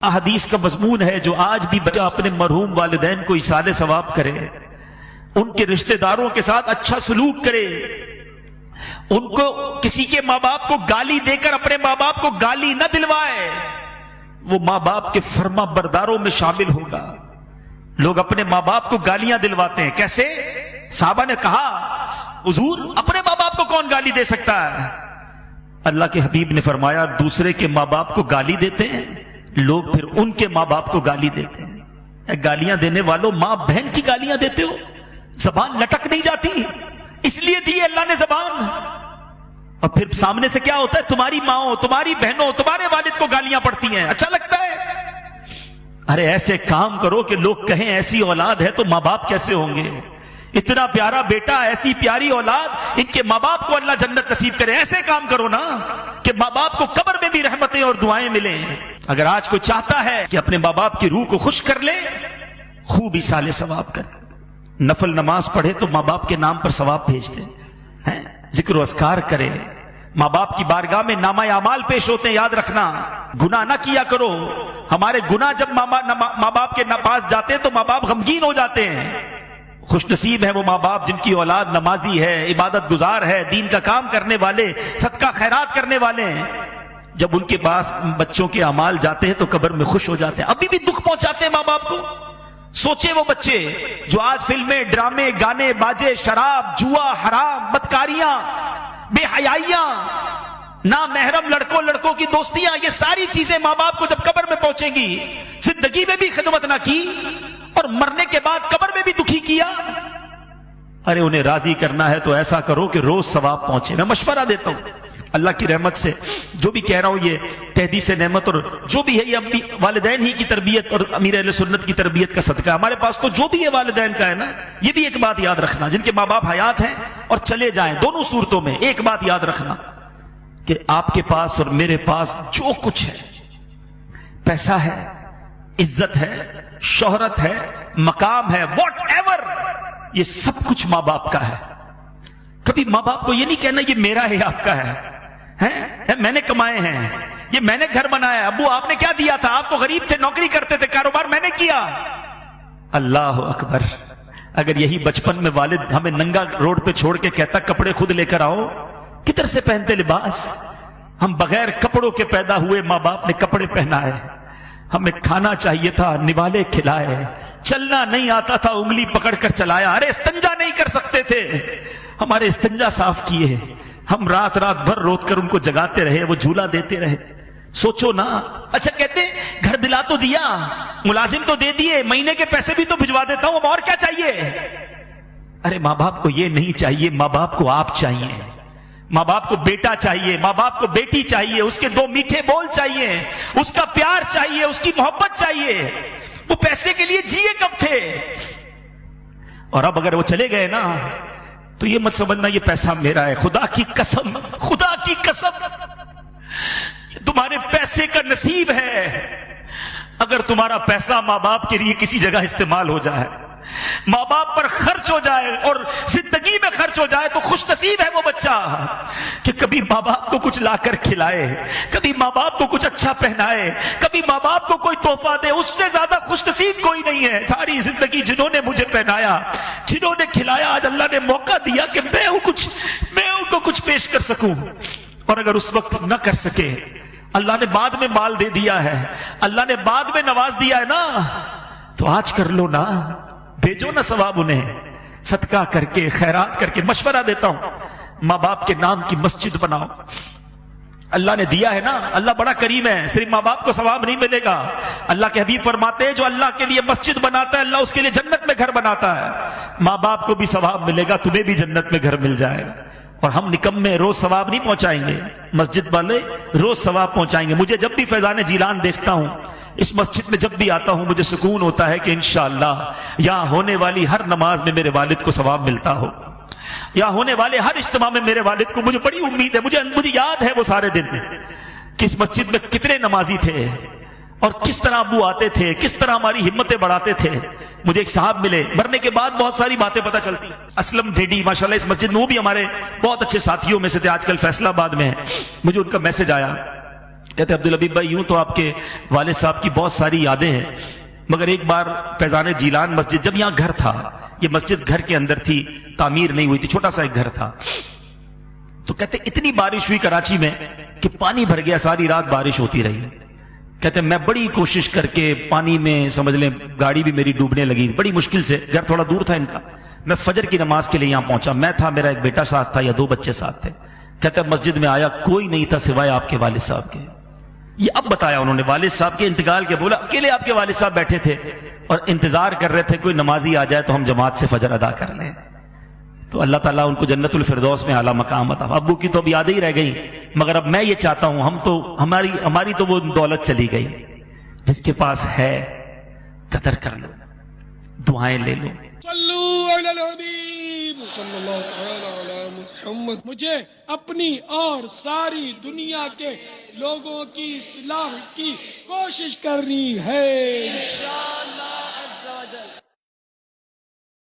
احادیث کا مضمون ہے جو آج بھی بچہ اپنے مرحوم والدین کو ایصال ثواب کرے، ان کے رشتہ داروں کے ساتھ اچھا سلوک کرے، ان کو کسی کے ماں باپ کو گالی دے کر اپنے ماں باپ کو گالی نہ دلوائے، وہ ماں باپ کے فرما برداروں میں شامل ہوگا۔ لوگ اپنے ماں باپ کو گالیاں دلواتے ہیں، کیسے؟ صحابہ نے کہا حضور اپنے ماں باپ کو کون گالی دے سکتا ہے؟ اللہ کے حبیب نے فرمایا دوسرے کے ماں باپ کو گالی دیتے ہیں لوگ، پھر ان کے ماں باپ کو گالی دیتے ہیں۔ گالیاں دینے والوں ماں بہن کی گالیاں دیتے ہو، زبان لٹک نہیں جاتی؟ اس لیے دی اللہ نے زبان، اور پھر سامنے سے کیا ہوتا ہے؟ تمہاری ماں، تمہاری بہنوں، تمہارے والد کو گالیاں پڑتی ہیں، اچھا لگتا ہے؟ ارے ایسے کام کرو کہ لوگ کہیں ایسی اولاد ہے تو ماں باپ کیسے ہوں گے؟ اتنا پیارا بیٹا، ایسی پیاری اولاد، ان کے ماں باپ کو اللہ جنت نصیب کرے۔ ایسے کام کرو نا کہ ماں باپ کو قبر میں بھی رحمتیں اور دعائیں ملیں۔ اگر آج کوئی چاہتا ہے کہ اپنے ماں باپ کی روح کو خوش کر لے، خوب ایصال ثواب کر، نفل نماز پڑھے تو ماں باپ کے نام پر ثواب بھیج دے، ذکر و اذکار کرے۔ ماں باپ کی بارگاہ میں نامہ اعمال پیش ہوتے ہیں، یاد رکھنا، گناہ نہ کیا کرو۔ ہمارے گناہ جب ماں باپ کے پاس جاتے ہیں تو ماں باپ غمگین ہو جاتے ہیں۔ خوش نصیب ہے وہ ماں باپ جن کی اولاد نمازی ہے، عبادت گزار ہے، دین کا کام کرنے والے، صدقہ خیرات کرنے والے ہیں۔ جب ان کے پاس بچوں کے اعمال جاتے ہیں تو قبر میں خوش ہو جاتے ہیں۔ ابھی بھی دکھ پہنچاتے ہیں ماں باپ کو۔ سوچے وہ بچے جو آج فلمیں، ڈرامے، گانے، باجے، شراب، جوا، حرام، بدکاریاں، بے حیائیاں، نامحرم لڑکوں کی دوستیاں، یہ ساری چیزیں ماں باپ کو جب قبر میں پہنچیں گی، زندگی میں بھی خدمت نہ کی اور مرنے کے بعد قبر میں بھی دکھی کیا۔ ارے انہیں راضی کرنا ہے تو ایسا کرو کہ روز ثواب پہنچے۔ میں مشورہ دیتا ہوں اللہ کی رحمت سے، جو بھی کہہ رہا ہوں یہ تحدیث نعمت اور جو بھی ہے یہ اپنی والدین ہی کی تربیت اور امیر اہل سنت کی تربیت کا صدقہ ہے۔ ہمارے پاس تو جو بھی ہے والدین کا ہے نا، یہ بھی ایک بات یاد رکھنا، جن کے ماں باپ حیات ہیں اور چلے جائیں، دونوں صورتوں میں ایک بات یاد رکھنا کہ آپ کے پاس اور میرے پاس جو کچھ ہے، پیسہ ہے، عزت ہے، شہرت ہے، مقام ہے، واٹ ایور، یہ سب کچھ ماں باپ کا ہے۔ کبھی ماں باپ کو یہ نہیں کہنا یہ میرا ہے، آپ کا ہے، میں نے کمائے ہیں، یہ میں نے گھر بنایا ہے، ابو آپ نے کیا دیا تھا؟ آپ تو غریب تھے، نوکری کرتے تھے، کاروبار میں نے کیا۔ اللہ اکبر! اگر یہی بچپن میں والد ہمیں ننگا روڈ پہ چھوڑ کے کہتا کپڑے خود لے کر آؤ، کدھر سے پہنتے لباس؟ ہم بغیر کپڑوں کے پیدا ہوئے، ماں باپ نے کپڑے پہنائے، ہمیں کھانا چاہیے تھا، نوالے کھلائے، چلنا نہیں آتا تھا، انگلی پکڑ کر چلایا، ارے استنجا نہیں کر سکتے تھے، ہمارے استنجا صاف کیے، ہم رات بھر روت کر ان کو جگاتے رہے، وہ جھولا دیتے رہے۔ سوچو نا، اچھا کہتے گھر دلا تو دیا، ملازم تو دے دیے، مہینے کے پیسے بھی تو بھجوا دیتا ہوں، اب اور کیا چاہیے؟ ارے ماں باپ کو یہ نہیں چاہیے، ماں باپ کو آپ چاہیے، ماں باپ کو بیٹا چاہیے، ماں باپ کو بیٹی چاہیے، اس کے دو میٹھے بول چاہیے، اس کا پیار چاہیے، اس کی محبت چاہیے۔ وہ پیسے کے لیے جیے کب تھے؟ اور اب اگر وہ چلے گئے نا تو یہ مت سمجھنا یہ پیسہ میرا ہے، خدا کی قسم، خدا کی قسم تمہارے پیسے کا نصیب ہے۔ اگر تمہارا پیسہ ماں باپ کے لیے کسی جگہ استعمال ہو جائے، ماں باپ پر خرچ ہو جائے اور زندگی میں خرچ ہو جائے، تو خوش نصیب ہے وہ بچہ کہ کبھی ماں باپ کو کچھ لا کر کھلائے، کبھی ماں باپ کو کچھ اچھا پہنائے، کبھی ماں باپ کو کوئی تحفہ دے۔ اس سے زیادہ خوش نصیب کوئی نہیں ہے۔ ساری زندگی جنہوں نے مجھے پہنایا، جنہوں نے کھلایا، آج اللہ نے موقع دیا کہ میں ان کو کچھ پیش کر سکوں، اور اگر اس وقت نہ کر سکے، اللہ نے بعد میں مال دے دیا ہے، اللہ نے بعد میں نواز دیا ہے نا، تو آج کر لو نا، بھیجو نا ثواب انہیں، صدقہ کر کے، خیرات کر کے۔ مشورہ دیتا ہوں ماں باپ کے نام کی مسجد بناؤ، اللہ نے دیا ہے نا، اللہ بڑا کریم ہے، صرف ماں باپ کو ثواب نہیں ملے گا۔ اللہ کے حبیب فرماتے ہیں جو اللہ کے لیے مسجد بناتا ہے اللہ اس کے لیے جنت میں گھر بناتا ہے۔ ماں باپ کو بھی ثواب ملے گا، تمہیں بھی جنت میں گھر مل جائے گا۔ اور ہم نکمے روز ثواب نہیں پہنچائیں گے، مسجد والے روز ثواب پہنچائیں گے۔ مجھے جب بھی فیضان جیلان دیکھتا ہوں، اس مسجد میں جب بھی آتا ہوں، مجھے سکون ہوتا ہے کہ انشاءاللہ یہاں ہونے والی ہر نماز میں میرے والد کو ثواب ملتا ہو، یہاں ہونے والے ہر اجتماع میں میرے والد کو، مجھے بڑی امید ہے، مجھے یاد ہے وہ سارے دن کہ اس مسجد میں کتنے نمازی تھے اور کس طرح ابو آتے تھے، کس طرح ہماری ہمتیں بڑھاتے تھے۔ مجھے ایک صاحب ملے، مرنے کے بعد بہت ساری باتیں پتہ چلتی، اسلم ڈیڈی ماشاءاللہ اس مسجد میں، وہ بھی ہمارے بہت اچھے ساتھیوں میں سے تھے، آج کل فیصلہ آباد میں ہیں۔ مجھے ان کا میسج آیا، کہتے عبدالحبیب بھائی یوں تو آپ کے والد صاحب کی بہت ساری یادیں ہیں، مگر ایک بار فیضان جیلان مسجد، جب یہاں گھر تھا، یہ مسجد گھر کے اندر تھی، تعمیر نہیں ہوئی تھی، چھوٹا سا ایک گھر تھا، تو کہتے اتنی بارش ہوئی کراچی میں کہ پانی بھر گیا، ساری رات بارش ہوتی رہی. کہتے میں بڑی کوشش کر کے پانی میں سمجھ لیں گاڑی بھی میری ڈوبنے لگی، بڑی مشکل سے، گھر تھوڑا دور تھا ان کا، میں فجر کی نماز کے لیے یہاں پہنچا، میں تھا، میرا ایک بیٹا ساتھ تھا یا 2 بچے ساتھ تھے. کہتے مسجد میں آیا، کوئی نہیں تھا سوائے آپ کے والد صاحب کے. یہ اب بتایا انہوں نے والد صاحب کے انتقال کے، بولا اکیلے آپ کے والد صاحب بیٹھے تھے اور انتظار کر رہے تھے کوئی نمازی آ جائے تو ہم جماعت سے فجر ادا کر لیں. تو اللہ تعالیٰ ان کو جنت الفردوس میں اعلیٰ مقام عطا. ابو کی تو اب یادیں ہی رہ گئی، مگر اب میں یہ چاہتا ہوں، ہماری تو وہ دولت چلی گئی. جس کے پاس ہے قدر کر لو، دعائیں لے لو. صلو علی الحبیب صلی اللہ تعالی علی محمد. مجھے اپنی اور ساری دنیا کے لوگوں کی اصلاح کی کوشش کرنی ہے.